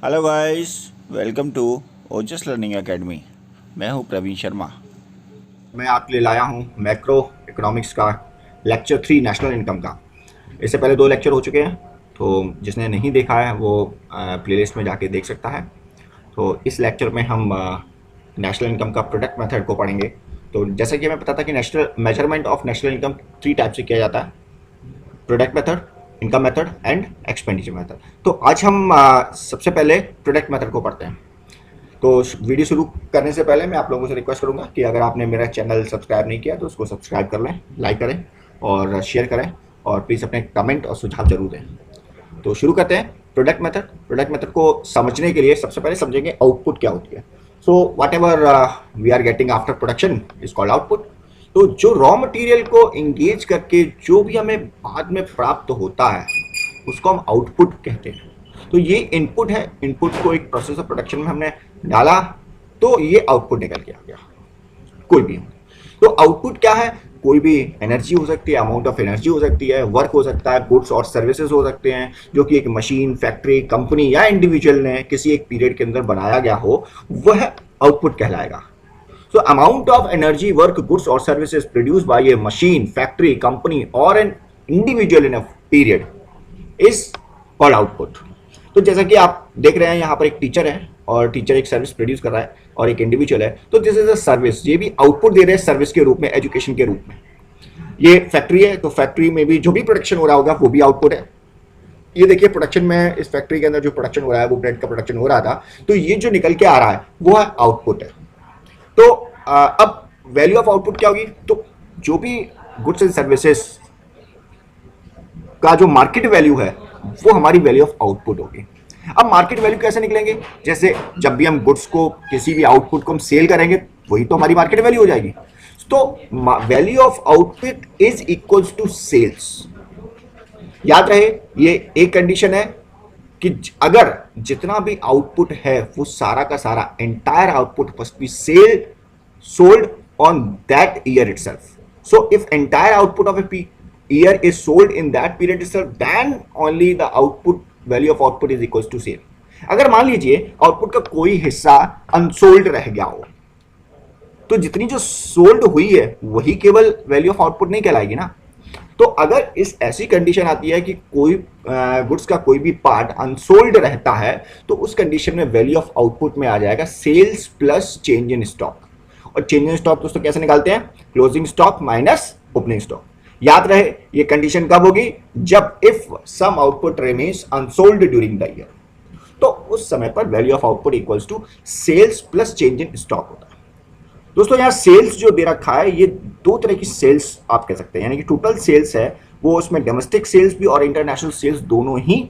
Hello guys, welcome to Ojas learning academy. मैं हूं प्रवीण शर्मा। मैं आपके लिए लाया हूं मैक्रो इकोनॉमिक्स का लेक्चर 3 नेशनल इनकम का। इससे पहले 2 लेक्चर हो चुके हैं, तो जिसने नहीं देखा है वो प्लेलिस्ट में जाके देख सकता है। तो इस लेक्चर में हम नेशनल इनकम का प्रोडक्ट मेथड को पढ़ेंगे। तो जैसा कि हमें पता था कि national measurement of national income 3 type से किया जाता है: product method, income method and expenditure method. तो आज हम सबसे पहले प्रोडक्ट मेथड को पढ़ते हैं। तो वीडियो शुरू करने से पहले मैं आप लोगों से रिक्वेस्ट करूंगा कि अगर आपने मेरा चैनल सब्सक्राइब नहीं किया तो उसको सब्सक्राइब कर लें, लाइक करें और शेयर करें, और प्लीज़ अपने कमेंट और सुझाव जरूर दें। तो शुरू करते हैं प्रोडक्ट मेथड। प्रोडक्ट मेथड को समझने के लिए सबसे पहले समझेंगे आउटपुट क्या होती है। So whatever we are getting after production is called output. तो जो रॉ मटेरियल को इंगेज करके जो भी हमें बाद में प्राप्त होता है उसको हम आउटपुट कहते हैं। तो ये इनपुट है, इनपुट को एक प्रोसेस ऑफ प्रोडक्शन में हमने डाला तो ये आउटपुट निकल के आ गया, कोई भी हो। तो आउटपुट क्या है? कोई भी एनर्जी हो सकती है, अमाउंट ऑफ एनर्जी हो सकती है, वर्क हो सकता है, गुड्स और सर्विसेज हो सकते हैं जो कि एक मशीन, फैक्ट्री, कंपनी या इंडिविजुअल ने किसी एक पीरियड के अंदर बनाया गया हो, वह आउटपुट कहलाएगा। So amount of energy, work, goods or services produced by a machine, factory, company or an individual in a period is called output। तो जैसा कि आप देख रहे हैं यहाँ पर एक टीचर है और टीचर एक सर्विस प्रोड्यूस कर रहा है और एक इंडिविजुअल है, तो दिस इज अ सर्विस। ये भी आउटपुट दे रहे हैं सर्विस के रूप में, एजुकेशन के रूप में। ये फैक्ट्री है तो फैक्ट्री में भी जो भी प्रोडक्शन हो रहा होगा वो भी आउटपुट है। ये देखिए प्रोडक्शन में, इस फैक्ट्री के अंदर जो प्रोडक्शन हो रहा है वो ब्रेड का प्रोडक्शन हो रहा था, तो ये जो निकल के आ रहा है वो आउटपुट है। तो अब वैल्यू ऑफ आउटपुट क्या होगी? तो जो भी गुड्स एंड सर्विसेज का जो मार्केट वैल्यू है वो हमारी वैल्यू ऑफ आउटपुट होगी। अब मार्केट वैल्यू कैसे निकलेंगे? जैसे जब भी हम गुड्स को, किसी भी आउटपुट को हम सेल करेंगे वही तो हमारी मार्केट वैल्यू हो जाएगी। तो value of output is equals to sales. याद रहे ये एक कंडीशन है कि अगर जितना भी आउटपुट है वो सारा का सारा entire output must be sold on that year itself. So if entire output of a year is sold in that period itself, then only the output value of output is equals to sale। अगर मान लीजिए output का कोई हिस्सा unsold रह गया हो तो जितनी जो सोल्ड हुई है वही केवल वैल्यू ऑफ आउटपुट नहीं कहलाएगी ना। तो अगर इस ऐसी कंडीशन आती है कि कोई गुड्स का कोई भी पार्ट अनसोल्ड रहता है तो उस कंडीशन में वैल्यू ऑफ आउटपुट में आ जाएगा sales plus change in stock. और चेंज इन स्टॉक दोस्तों कैसे निकालते हैं? Closing stock minus opening stock. याद रहे ये कंडीशन कब होगी? जब if some output remains unsold during the year, तो उस समय पर value of output equals to sales plus change in stock होता है। दोस्तों यहाँ सेल्स जो दे रखा है ये 2 तरह की सेल्स आप कह सकते हैं, यानी कि टोटल सेल्स है वो, उसमें डोमेस्टिक सेल्स भी और इंटरनेशनल सेल्स दोनों ही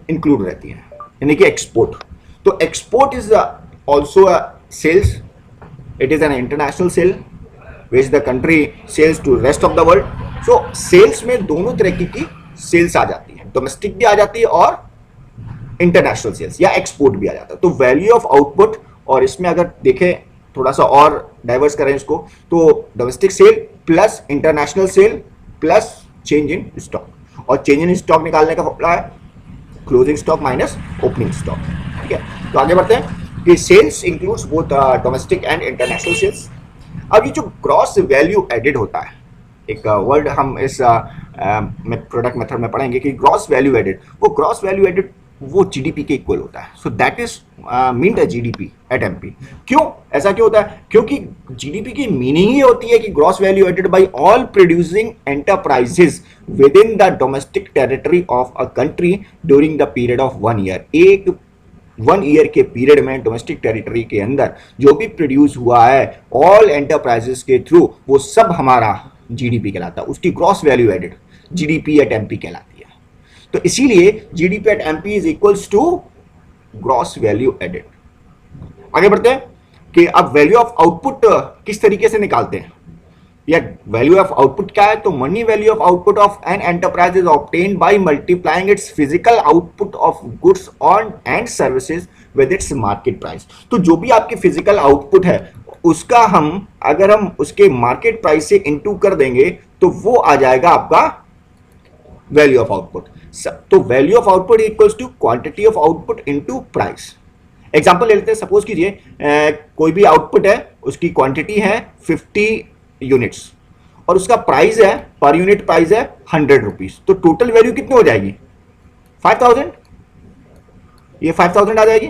इंक्लूड रहती हैं, यानी कि एक्सपोर्ट। तो export is also a sales. It is an international sale which the country sells to rest of the world। So sales में दोनों तरह की सेल्स आ जाती है, डोमेस्टिक भी आ जाती है और इंटरनेशनल सेल्स या एक्सपोर्ट भी आ जाता है। तो वैल्यू ऑफ आउटपुट, और इसमें अगर देखें थोड़ा सा और डाइवर्स करें इसको, तो domestic sale plus international sale plus change in stock, और चेंज इन स्टॉक निकालने का फॉर्मूला है closing stock minus opening stock. ठीक है, तो आगे बढ़ते हैं कि sales includes both domestic and international sales. अब ये जो ग्रॉस वैल्यू एडेड होता है, एक वर्ड हम इस प्रोडक्ट मेथड में पढ़ेंगे कि ग्रॉस वैल्यू एडेड, वो ग्रॉस वैल्यू एडेड वो जीडीपी के इक्वल होता है। So that is meant GDP at MP. क्यों ऐसा क्यों होता है? क्योंकि जीडीपी की मीनिंग ही होती है कि gross value added by all producing enterprises within the domestic territory of a country during the period of 1 year. एक 1 ईयर के पीरियड में डोमेस्टिक टेरिटरी के अंदर जो भी प्रोड्यूस हुआ है ऑल एंटरप्राइजेस के थ्रू, वो सब हमारा जीडीपी कहलाता है। उसकी gross value added GDP at MP कहलाती है। तो इसीलिए GDP at MP is equals to gross value added. आगे बढ़ते हैं कि अब वैल्यू ऑफ आउटपुट किस तरीके से निकालते हैं, या वैल्यू ऑफ आउटपुट क्या है? तो money value of output of an enterprise is obtained by multiplying it's physical output of goods on and services with its market price. तो जो भी आपकी फिजिकल आउटपुट है उसका अगर हम उसके मार्केट प्राइस से इनटू कर देंगे तो वो आ जाएगा आपका वैल्यू ऑफ आउटपुट। तो value of output equals to quantity of output into price. Example ले लेते हैं, सपोज कीजिए कोई भी आउटपुट है, उसकी क्वांटिटी है 50 यूनिट्स और उसका प्राइस है, पर यूनिट प्राइस है 100 रुपीज, तो टोटल वैल्यू कितनी हो जाएगी? 5000। ये 5000 आ जाएगी।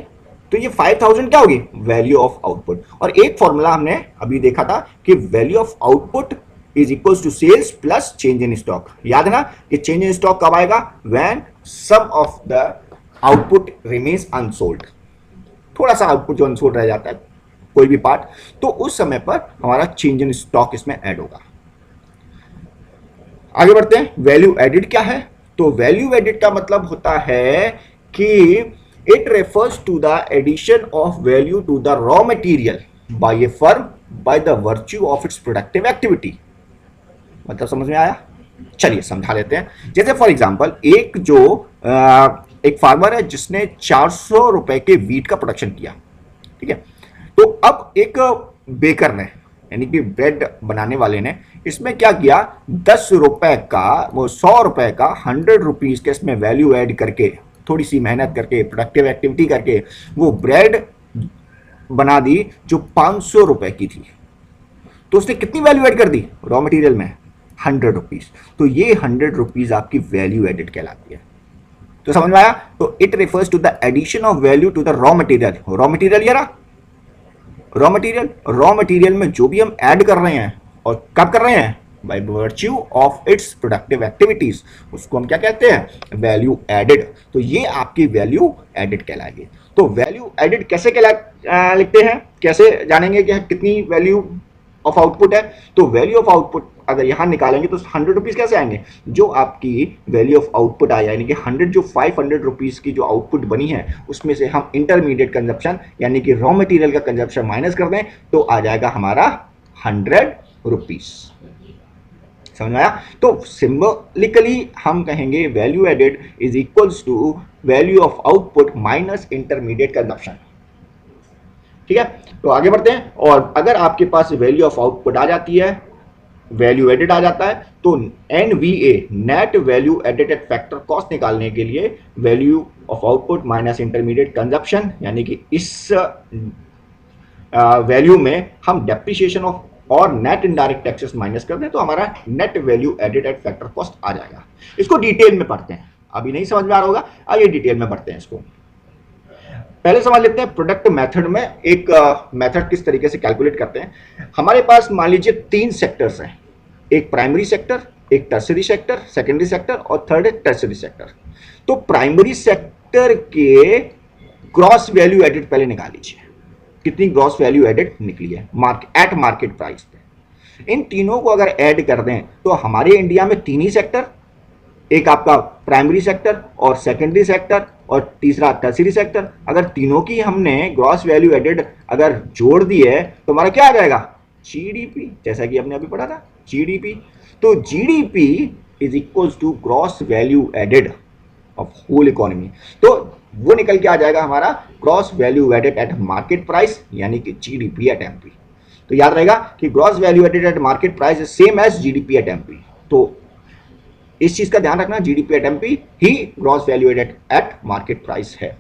तो ये 5000 क्या होगी? Value of output. और एक फॉर्मूला हमने अभी देखा था कि value of output is equals to sales plus change in stock. याद है ना कि चेंज इन स्टॉक कब आएगा? When some of the output remains unsold. थोड़ा सा आउटपुट जो अनसोल्ड रह जाता है, कोई भी पार्ट, तो उस समय पर हमारा चेंज इन स्टॉक इसमें ऐड होगा। आगे बढ़ते हैं। वैल्यू एडिड क्या है? तो वैल्यू एडिड का मतलब होता है कि it refers to the addition of value to the raw material by a firm by the virtue of its productive activity. मतलब समझ में आया? चलिए समझा लेते हैं। जैसे फॉर एग्जांपल एक फार्मर है जिसने 400 रुपए के वीट का प्रोडक्शन किया, ठीक है। तो अब एक बेकर ने, यानी कि ब्रेड बनाने वाले ने, इसमें क्या किया? 10 रुपए का, वो 100 रुपए का 100 रुपीज के इसमें वैल्यू ऐड करके, थोड़ी सी मेहनत करके, प्रोडक्टिव एक्टिविटी करके वो ब्रेड बना दी जो 500 रुपए की थी। तो उसने कितनी वैल्यू ऐड कर दी रॉ मटेरियल में? 100 रुपीज। तो ये 100 रुपीज आपकी वैल्यू एडिड कहलाती है। तो समझ में आया? तो it refers to the addition of value to the raw material. Raw material ये रहा रॉ मटेरियल में जो भी हम ऐड कर रहे हैं, और कब कर रहे हैं? By virtue of its productive activities, उसको हम क्या कहते हैं? Value added. तो ये आपकी वैल्यू एडिड कहलाएगी। तो वैल्यू एडिड कैसे लिखते हैं, कैसे जानेंगे कि कितनी वैल्यू ऑफ आउटपुट है? तो वैल्यू ऑफ आउटपुट अगर यहां निकालेंगे तो 100 रुपीज कैसे आएंगे? जो आपकी वैल्यू ऑफ आउटपुट आया, यानी कि 100 जो 500 रुपीज की जो आउटपुट बनी है, उसमें से हम इंटरमीडिएट कंजप्शन यानी कि रॉ मटेरियल का कंजप्शन माइनस कर दें तो आ जाएगा हमारा 100 रुपीज। समझ में आया? तो सिंबलिकली हम कहेंगे value added is equals to value of output minus intermediate consumption. ठीक है, तो आगे बढ़ते हैं। और अगर आपके पास वैल्यू ऑफ आउटपुट आ जाती है, वैल्यू एडेड आ जाता है, तो NVA net value added at factor cost निकालने के लिए value of output minus intermediate consumption, यानी कि इस वैल्यू में हम डेप्रिसिएशन ऑफ और नेट इनडायरेक्ट टैक्सेस माइनस कर दें तो हमारा net value added at factor cost आ जाएगा। इसको डिटेल में पढ़ते हैं, अभी नहीं समझ में आ रहा होगा, आइए डिटेल में पढ़ते हैं इसको। पहले समझ लेते हैं प्रोडक्ट मेथड में एक मेथड किस तरीके से कैलकुलेट करते हैं। हमारे पास मान लीजिए 3 सेक्टर्स हैं, एक प्राइमरी सेक्टर, एक टर्सरी सेक्टर, सेकेंडरी सेक्टर और थर्ड है टर्सरी सेक्टर। तो प्राइमरी सेक्टर के ग्रॉस वैल्यू एडेड पहले निकाल लीजिए, कितनी ग्रॉस वैल्यू एडेड निकली है एट मार्केट प्राइस पे। इन तीनों को अगर ऐड कर दें तो हमारे इंडिया में 3 ही सेक्टर, एक आपका प्राइमरी सेक्टर और सेकेंडरी सेक्टर और तीसरा टर्सरी सेक्टर, अगर तीनों की हमने ग्रॉस वैल्यू एडेड अगर जोड़ दी है तो हमारा क्या आ जाएगा? जीडीपी, जैसा कि हमने अभी पढ़ा था जीडीपी। तो GDP is equals to gross value added of whole economy. तो वो निकल के आ जाएगा हमारा gross value added at market price, यानी कि जीडीपी एट एमपी। तो याद रहेगा कि gross value added at market price is same as GDP at MP. तो इस चीज का ध्यान रखना, जीडीपी एट एमपी ही gross value added at market price है।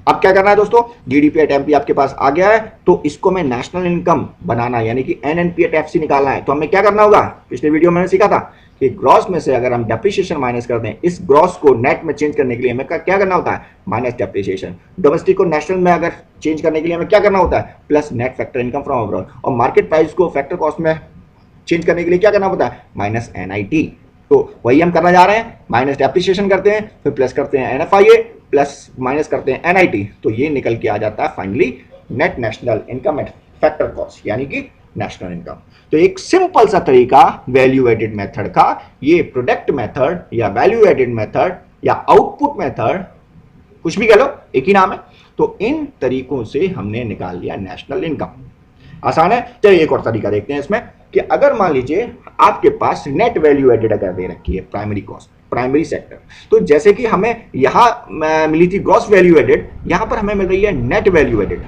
अब क्या करना है दोस्तों, जीडीपी एट एमपी आपके पास आ गया है, तो इसको मैं नेशनल इनकम बनाना यानी कि एनएनपी एट एफसी निकालना है। तो हमें क्या करना होगा, पिछले वीडियो में मैंने सीखा था कि ग्रॉस में से अगर हम डेप्रिसिएशन माइनस कर दें, इस ग्रॉस को नेट में चेंज करने के लिए हमें क्या करना होता है? Minus depreciation. डोमेस्टिक को नेशनल में अगर चेंज करने के लिए हमें क्या करना होता है? Plus net factor income from abroad. और मार्केट प्राइस को फैक्टर कॉस्ट में चेंज करने के लिए क्या करना होता है? Minus NIT. तो वही हम करना जा रहे हैं, माइनस डेप्रिसिएशन करते हैं, फिर प्लस करते हैं एनएफआईए, प्लस माइनस करते हैं एनआईटी। तो ये निकल के आ जाता है finally net national income eight factor cost, यानी कि नेशनल इनकम। तो एक सिंपल सा तरीका वैल्यू एडेड मेथड का, ये प्रोडक्ट मेथड या वैल्यू एडेड मेथड या आउटपुट मेथड, कुछ भी कह लो, एक ही नाम है। तो इन तरीकों से हमने निकाल लिया नेशनल इनकम। आसान है। चलिए एक और तरीका देखते हैं इसमें कि अगर मान लीजिए आपके पास नेट वैल्यू एडेड अगर दे रखी है प्राइमरी कॉस्ट, प्राइमरी सेक्टर, तो जैसे कि हमें यहाँ मिली थी ग्रॉस वैल्यू एडेड, यहाँ पर हमें मिल रही है नेट वैल्यू एडेड।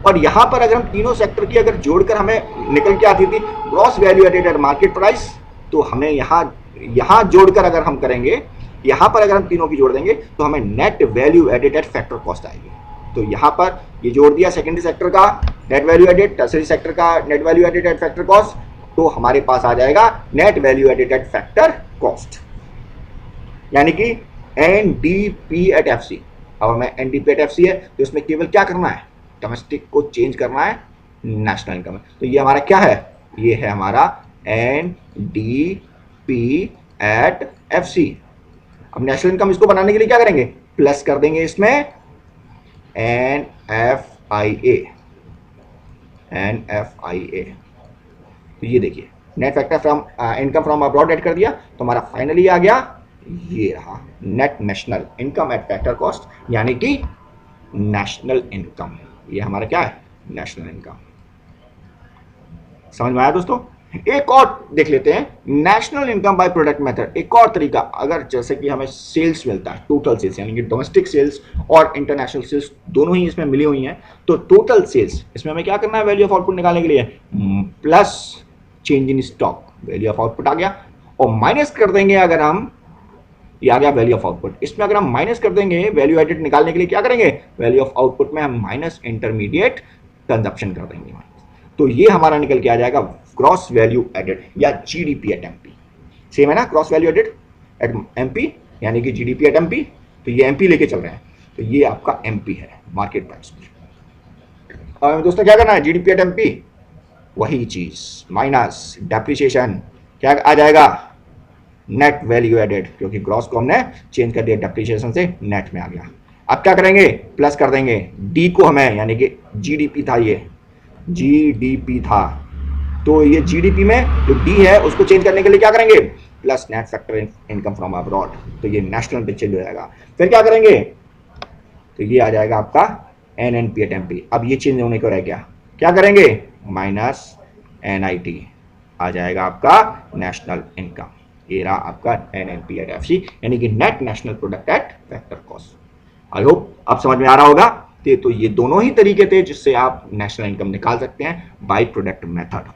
और यहाँ पर अगर हम तीनों सेक्टर की अगर जोड़कर हमें निकल के आती थी gross value added at market price, तो हमें यहाँ जोड़कर अगर हम करेंगे यहाँ पर अगर हम तीनों की जोड़ देंगे तो हमें net value added at factor cost आएगी। तो यहाँ पर ये जोड़ दिया सेकेंडरी सेक्टर का net value added, tertiary sector का net value added at factor cost, तो हमारे पास आ जाएगा net value added at factor cost, यानी कि एनडीपी एट एफसी। अब हमें एनडीपी एट एफसी है तो इसमें केवल क्या करना है, डोमेस्टिक को चेंज करना है नेशनल इनकम में। तो ये हमारा क्या है, ये है हमारा एनडीपी एट एफसी। अब नेशनल इनकम इसको बनाने के लिए क्या करेंगे, प्लस कर देंगे इसमें एनएफआईए, एनएफआईए। तो ये देखिए net factor from income from abroad add कर दिया तो हमारा फाइनली आ गया, ये रहा net national income eight factor cost, यानी कि नेशनल इनकम। ये हमारा क्या है, नेशनल इनकम। समझ में आया दोस्तों? एक और देख लेते हैं, national income by product method. एक और तरीका, अगर जैसे कि हमें सेल्स मिलता है, टोटल सेल्स यानी कि डोमेस्टिक सेल्स और इंटरनेशनल सेल्स दोनों ही इसमें मिली हुई हैं, तो टोटल सेल्स इसमें हमें क्या करना है, वैल्यू ऑफ आउटपुट निकालने के लिए plus change in stock, value of output आ गया, और माइनस कर देंगे अगर हम, ये आ गया वैल्यू ऑफ आउटपुट। इसमें अगर हम माइनस कर देंगे वैल्यू एडेड निकालने के लिए क्या करेंगे, वैल्यू ऑफ आउटपुट में हम माइनस इंटरमीडिएट कंजप्शन कर देंगे। तो ये हमारा निकल के आ जाएगा ग्रॉस वैल्यू एडेड या जीडीपी एट एमपी। सेम है ना, gross value added at MP यानी कि जीडीपी एट एमपी। तो ये एमपी लेके चल रहे हैं, तो ये आपका एमपी है मार्केट प्राइस। और दोस्तों क्या करना है, जीडीपी एट एमपी वही चीज माइनस डेप्रिसिएशन, क्या आ जाएगा, नेट वैल्यू एडेड, क्योंकि ग्रॉस को हमने चेंज कर दिया डेप्रिसिएशन से नेट में आ गया। अब क्या करेंगे, प्लस कर देंगे डी को हमें, यानी कि जीडीपी था, ये जीडीपी था, तो ये जीडीपी में जो डी है उसको चेंज करने के लिए क्या करेंगे, plus net factor income from abroad, तो ये नेशनल पे चेंज हो जाएगा। फिर क्या करेंगे, तो ये आ जाएगा आपका एनएनपी एट एमपी। अब ये चेंज होने को रह गया, क्या करेंगे, माइनस एनआईटी आ जाएगा आपका नेशनल इनकम। ये रहा आपका एनएनपी एट एफसी, यानी कि net national product at factor cost. I hope आप समझ में आ रहा होगा। तो ये दोनों ही तरीके थे जिससे आप नेशनल इनकम निकाल सकते हैं बाय प्रोडक्ट मेथड।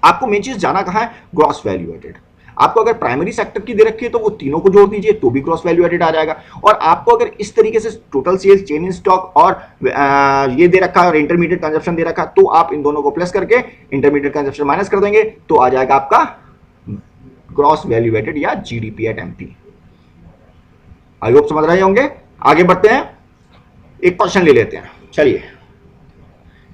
आपको मेन चीज जाना कहाँ है, ग्रॉस वैल्यू एडेड। आपको अगर प्राइमरी सेक्टर की दे रखी है तो वो तीनों को जोड़ दीजिए तो भी ग्रॉस वैल्यू एडेड आ जाएगा। और आपको अगर इस तरीके से total sales, change in stock और ये दे रखा है और इंटरमीडिएट कंजप्शन दे रखा है, तो आप इन दोनों को प्लस करके इंटरमीडिएट कंजप्शन माइनस कर देंगे तो आ जाएगा आपका ग्रॉस वैल्यू एडेड या GDP at MP. I hope समझ रहे होंगे। आगे बढ़ते हैं, एक क्वेश्चन ले लेते हैं। चलिए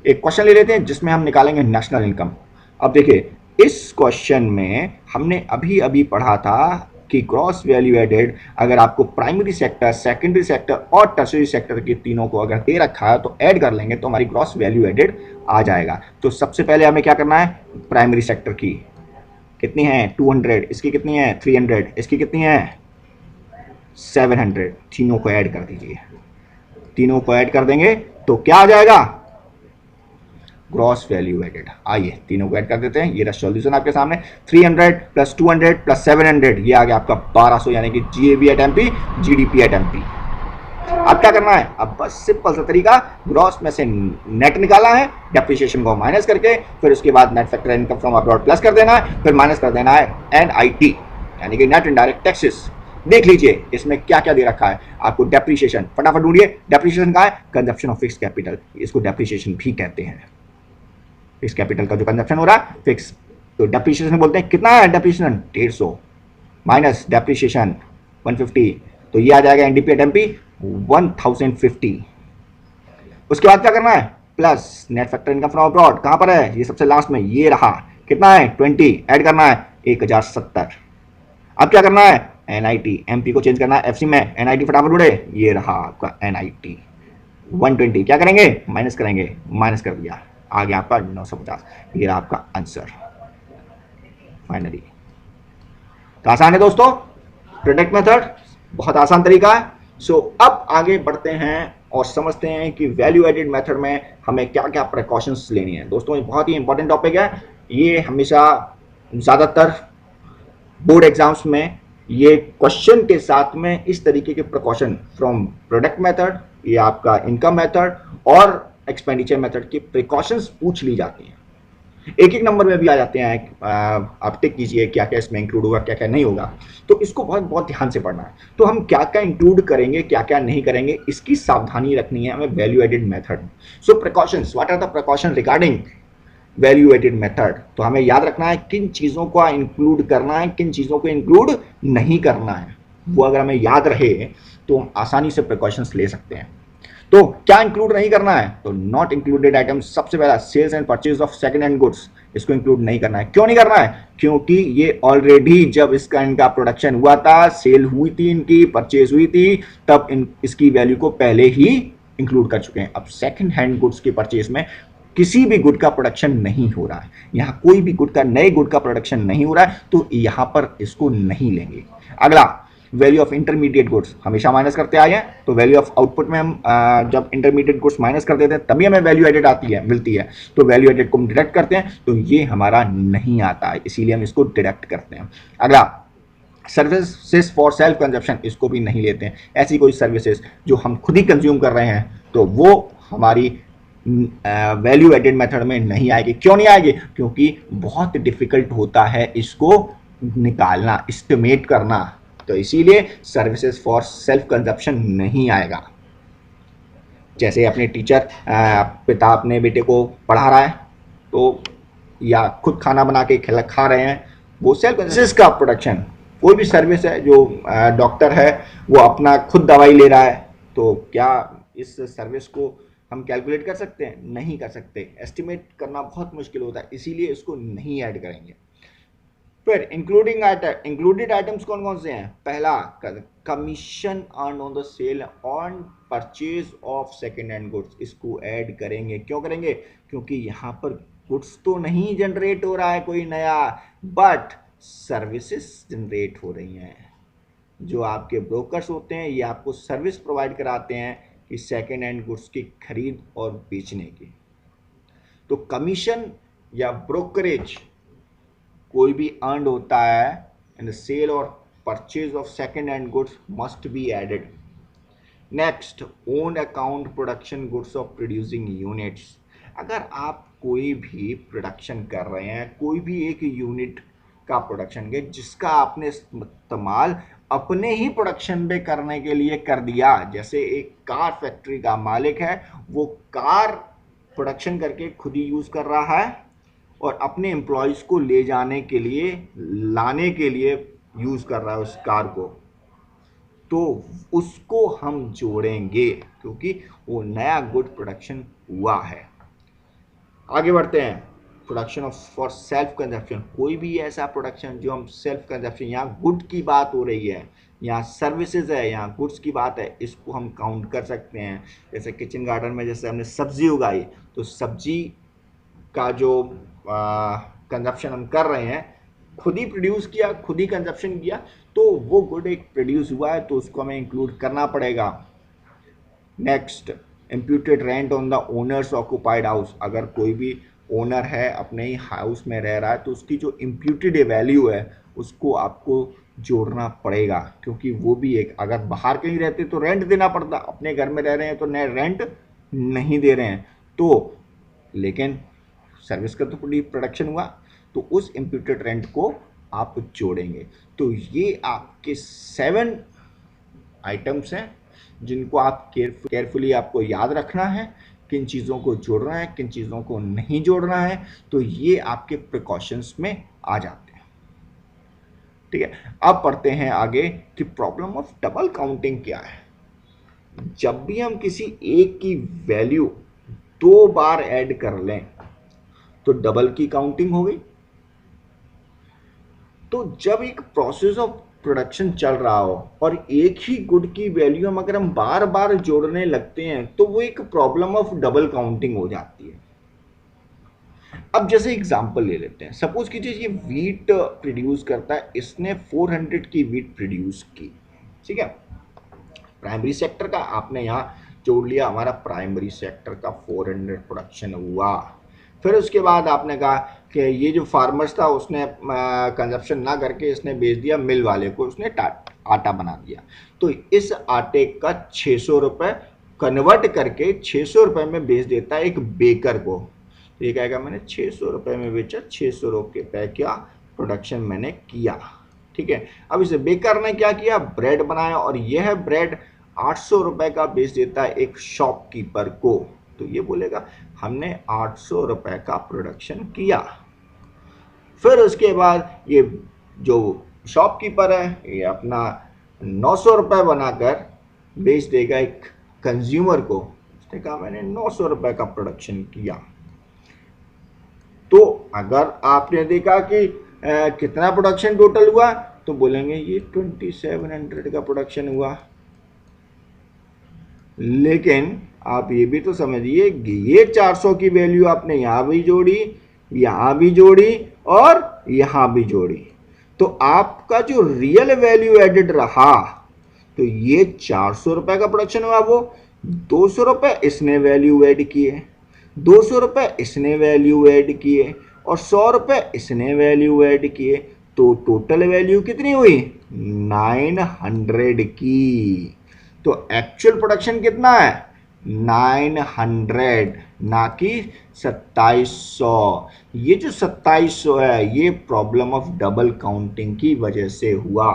एक क्वेश्चन ले लेते हैं जिसमें हम निकालेंगे नेशनल इनकम। अब देखिए इस क्वेश्चन में हमने अभी अभी पढ़ा था कि ग्रॉस वैल्यू एडेड अगर आपको प्राइमरी सेक्टर, सेकेंडरी सेक्टर और टर्शरी सेक्टर के तीनों को अगर दे रखा है तो ऐड कर लेंगे तो हमारी ग्रॉस वैल्यू एडेड आ जाएगा। तो सबसे पहले हमें क्या करना है, प्राइमरी सेक्टर की कितनी है 200, इसकी कितनी है 300, इसकी कितनी है 700, तीनों को ऐड कर दीजिए। तीनों को ऐड कर देंगे तो क्या आ जाएगा, ग्रॉस वैल्यू एडेड। आइए तीनों को ऐड कर देते हैं, ये रहा सॉल्यूशन आपके सामने। 300 प्लस 200 प्लस 700, ये आ गया आपका 1200, यानी कि GVA at MP, GDP at MP. अब क्या करना है, अब बस सिंपल सा तरीका, ग्रॉस में से नेट निकाला है, डेप्रिसिएशन को माइनस करके, फिर उसके बाद net factor income from abroad plus कर देना है, फिर माइनस कर देना है एनआईटी यानी कि नेट इनडायरेक्ट टैक्सेस। देख लीजिए इसमें क्या क्या दे रखा है आपको, डेप्रिसिएशन फटाफट ढूंढिए। डेप्रिसिएशन का है कंजप्शन ऑफ फिक्स कैपिटल, इसको डेप्रिसिएशन भी कहते हैं। फिक्स कैपिटल का जो कंजप्शन हो रहा है फिक्स, तो डेप्रिसिएशन बोलते हैं। कितना है डेप्रिसिएशन 150 माइनस डेप्रिसिएशन 150, तो ये आ जाएगा एनडीपी एट एमपी 1050। उसके बाद क्या करना है, plus net factor income from abroad कहां पर है, ये सबसे लास्ट में, ये रहा कितना है 20, ऐड करना है 1070। अब क्या करना है, एनआईटी, एमपी को चेंज करना है एफसी में, एनआईटी फटाफट उड़े, ये रहा आपका एनआईटी 120। क्या करेंगे, माइनस करेंगे, माइनस कर दिया, आ गया आपका 950। ये रहा आपका आंसर फाइनली। तो आसान है दोस्तों, प्रोडक्ट मेथड बहुत आसान तरीका है। सो अब आगे बढ़ते हैं और समझते हैं कि वैल्यू एडेड मेथड में हमें क्या क्या प्रिकॉशंस लेनी है। दोस्तों ये बहुत ही इंपॉर्टेंट टॉपिक है, ये हमेशा ज़्यादातर बोर्ड एग्जाम्स में ये क्वेश्चन के साथ में इस तरीके के प्रिकॉशन फ्रॉम प्रोडक्ट मेथड, ये आपका इनकम मेथड और एक्सपेंडिचर मेथड की प्रिकॉशंस पूछ ली जाती हैं। एक एक नंबर में भी आ जाते हैं, आप टिक कीजिए क्या क्या इसमें इंक्लूड होगा क्या क्या नहीं होगा। तो इसको बहुत बहुत ध्यान से पढ़ना है। तो हम क्या क्या इंक्लूड करेंगे क्या क्या नहीं करेंगे इसकी सावधानी रखनी है हमें value added method. So precautions, what are the precaution regarding value added method. तो हमें याद रखना है किन चीज़ों को इंक्लूड करना है किन चीज़ों को इंक्लूड नहीं करना है। वो अगर हमें याद रहे तो हम आसानी से प्रिकॉशंस ले सकते हैं। तो क्या इंक्लूड नहीं करना है, तो नॉट इंक्लूडेड आइटम्स, सबसे पहला sales and purchase of second hand goods, इसको इंक्लूड नहीं करना है। क्यों नहीं करना है, क्योंकि ये ऑलरेडी जब इसका इनका प्रोडक्शन हुआ था, सेल हुई थी, इनकी परचेज हुई थी, तब इसकी वैल्यू को पहले ही इंक्लूड कर चुके हैं। अब सेकंड हैंड गुड्स की परचेज में किसी भी गुड का प्रोडक्शन नहीं हो रहा है, यहाँ कोई भी गुड का नए गुड का प्रोडक्शन नहीं हो रहा है, तो यहाँ पर इसको नहीं लेंगे। अगला वैल्यू ऑफ इंटरमीडिएट गुड्स हमेशा माइनस करते आए हैं, तो वैल्यू ऑफ आउटपुट में हम जब इंटरमीडिएट गुड्स माइनस कर देते हैं तभी हमें वैल्यू एडेड आती है मिलती है। तो वैल्यू एडेड को हम डिडक्ट करते हैं, तो ये हमारा नहीं आता है, इसीलिए हम इसको डिडक्ट करते हैं। अगला सर्विसेज फॉर सेल्फ कंजप्शन, इसको भी नहीं लेते हैं। ऐसी कोई सर्विसेज जो हम खुद ही कंज्यूम कर रहे हैं तो वो हमारी वैल्यू एडेड मेथड में नहीं आएगी। क्यों नहीं आएगी, क्योंकि बहुत डिफिकल्ट होता है इसको निकालना, एस्टिमेट करना, तो इसीलिए सर्विसेज फॉर सेल्फ कंजप्शन नहीं आएगा। जैसे अपने टीचर पिता अपने बेटे को पढ़ा रहा है तो या खुद खाना बना के खा रहे हैं, वो सेल्फ कंजप्शन का प्रोडक्शन। कोई भी सर्विस है जो डॉक्टर है वो अपना खुद दवाई ले रहा है, तो क्या इस सर्विस को हम कैलकुलेट कर सकते हैं, नहीं कर सकते। एस्टिमेट करना बहुत मुश्किल होता है, इसीलिए इसको नहीं ऐड करेंगे। फिर इंक्लूडेड आइटम्स कौन कौन से हैं, पहला commission earn on the sale on purchase of second hand goods, इसको ऐड करेंगे। क्यों करेंगे, क्योंकि यहाँ पर गुड्स तो नहीं जनरेट हो रहा है कोई नया, बट सर्विसेज जनरेट हो रही हैं। जो आपके ब्रोकर्स होते हैं ये आपको सर्विस प्रोवाइड कराते हैं कि सेकेंड हैंड गुड्स की खरीद और बेचने की। तो कमीशन या ब्रोकरेज कोई भी अर्न होता है इन द सेल और purchase of second hand goods must be added. Next, own account production goods of producing units. अगर आप कोई भी प्रोडक्शन कर रहे हैं, कोई भी एक यूनिट का प्रोडक्शन के जिसका आपने इस्तेमाल अपने ही प्रोडक्शन पे करने के लिए कर दिया, जैसे एक कार फैक्ट्री का मालिक है, वो कार प्रोडक्शन करके खुद ही यूज़ कर रहा है और अपने एम्प्लॉयज़ को ले जाने के लिए लाने के लिए यूज़ कर रहा है उस कार को, तो उसको हम जोड़ेंगे क्योंकि वो नया गुड प्रोडक्शन हुआ है। आगे बढ़ते हैं, production of for self consumption. कोई भी ऐसा प्रोडक्शन जो हम सेल्फ कंजप्शन, यहाँ गुड की बात हो रही है, यहाँ सर्विसेज है, यहाँ गुड्स की बात है, इसको हम काउंट कर सकते हैं। जैसे किचन गार्डन में जैसे हमने सब्जी उगाई, तो सब्जी का जो कंजप्शन हम कर रहे हैं, खुद ही प्रोड्यूस किया, खुद ही कंजप्शन किया, तो वो गुड एक प्रोड्यूस हुआ है, तो उसको हमें इंक्लूड करना पड़ेगा। Next, imputed rent on the owners occupied house. अगर कोई भी ओनर है अपने ही हाउस में रह रहा है तो उसकी जो इम्प्यूटेड वैल्यू है उसको आपको जोड़ना पड़ेगा, क्योंकि वो भी एक, अगर बाहर कहीं रहते तो रेंट देना पड़ता, अपने घर में रह रहे हैं तो नए रेंट नहीं दे रहे हैं, तो लेकिन सर्विस का तो पूरी प्रोडक्शन हुआ, तो उस इम्प्यूटेड रेंट को आप जोड़ेंगे। तो ये आपके 7 आइटम्स हैं जिनको आप केयरफुली आपको याद रखना है, किन चीज़ों को जोड़ना है किन चीज़ों को नहीं जोड़ना है, तो ये आपके प्रिकॉशंस में आ जाते हैं। ठीक है, अब पढ़ते हैं आगे कि प्रॉब्लम ऑफ डबल काउंटिंग क्या है। जब भी हम किसी एक की वैल्यू 2 बार ऐड कर लें तो डबल की काउंटिंग हो गई। तो जब एक प्रोसेस ऑफ प्रोडक्शन चल रहा हो और एक ही गुड की वैल्यू हम अगर हम बार बार जोड़ने लगते हैं तो वो एक प्रॉब्लम ऑफ डबल काउंटिंग हो जाती है। अब जैसे एग्जांपल ले लेते हैं, सपोज कीजिए ये वीट प्रोड्यूस करता है, इसने 400 की वीट प्रोड्यूस की, ठीक है, प्राइमरी सेक्टर का आपने यहाँ जोड़ लिया, हमारा प्राइमरी सेक्टर का 400 प्रोडक्शन हुआ। फिर उसके बाद आपने कहा कि ये जो फार्मर्स था उसने कंजप्शन ना करके इसने बेच दिया मिल वाले को, उसने आटा बना दिया, तो इस आटे का 600 रुपये कन्वर्ट करके 600 रुपये में बेच देता है एक बेकर को। तो ये कहेगा मैंने 600 रुपये में बेचा, 600 रुपये क्या प्रोडक्शन मैंने किया। ठीक है, अब इसे बेकर ने क्या किया, ब्रेड बनाया, और यह ब्रेड 800 रुपये का बेच देता है एक शॉपकीपर को। तो ये बोलेगा हमने 800 रुपये का प्रोडक्शन किया। फिर उसके बाद ये जो शॉपकीपर है ये अपना 900 रुपये बनाकर बेच देगा एक कंज्यूमर को। उसने कहा मैंने 900 रुपये का प्रोडक्शन किया। तो अगर आपने देखा कि कितना प्रोडक्शन टोटल हुआ, तो बोलेंगे ये 2700 का प्रोडक्शन हुआ। लेकिन आप ये भी तो समझिए ये 400 की वैल्यू आपने यहाँ भी जोड़ी, यहाँ भी जोड़ी और यहाँ भी जोड़ी, तो आपका जो रियल वैल्यू एडेड रहा, तो ये 400 रुपये का प्रोडक्शन हुआ, वो 200 रुपये इसने वैल्यू ऐड किए, 200 रुपये इसने वैल्यू ऐड किए और 100 रुपये इसने वैल्यू ऐड किए, तो टोटल वैल्यू कितनी हुई 900 की। तो एक्चुअल प्रोडक्शन कितना है 900, ना कि 2700। ये जो 2700 है ये प्रॉब्लम ऑफ डबल काउंटिंग की वजह से हुआ,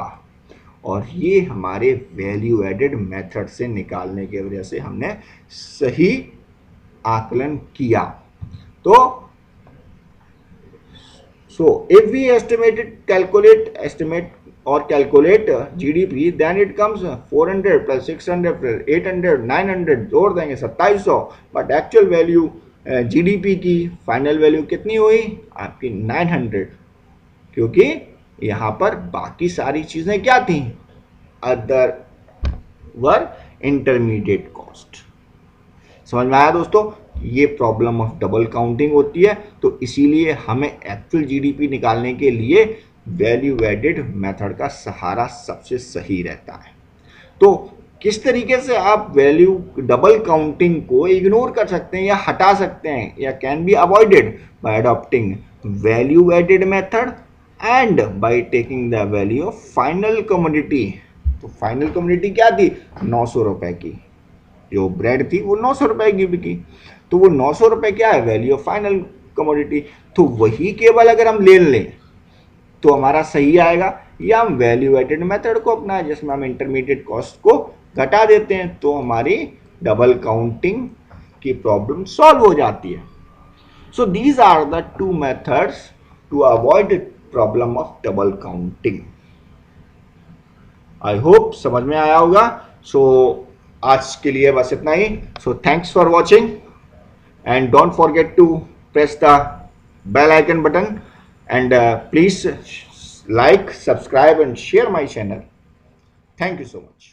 और ये हमारे वैल्यू एडेड मेथड से निकालने की वजह से हमने सही आकलन किया। तो if we estimate or calculate GDP, then it comes 400 plus 600 plus 800 900 जोड़ देंगे 2700, बट एक्चुअल वैल्यू GDP की फाइनल वैल्यू कितनी हुई आपकी 900, क्योंकि यहाँ पर बाकी सारी चीजें क्या थी, अदर वर इंटरमीडिएट कॉस्ट। समझ में आया दोस्तों, ये प्रॉब्लम ऑफ डबल काउंटिंग होती है। तो इसीलिए हमें एक्चुअल जीडीपी निकालने के लिए वैल्यू एडेड मेथड का सहारा सबसे सही रहता है। तो किस तरीके से आप वैल्यू डबल काउंटिंग को इग्नोर कर सकते हैं या हटा सकते हैं, या can be avoided by adopting value added method and by taking the value of final commodity. तो फाइनल कमोडिटी क्या थी 900 रुपए की, जो ब्रेड थी वो 900 रुपए की बिकी, तो वो 900 रुपए क्या है वैल्यू ऑफ फाइनल कमोडिटी। तो वही केवल अगर हम ले लें तो हमारा सही आएगा, या हम वैल्यू एडेड मेथड को अपना जिसमें हम इंटरमीडिएट कॉस्ट को घटा देते हैं, तो हमारी डबल काउंटिंग की प्रॉब्लम सॉल्व हो जाती है। So these are the two methods to avoid problem of double counting. I hope समझ में आया होगा। सो आज के लिए बस इतना ही। So thanks for watching and don't forget to press the bell icon button and please like, subscribe and share my channel. Thank you so much.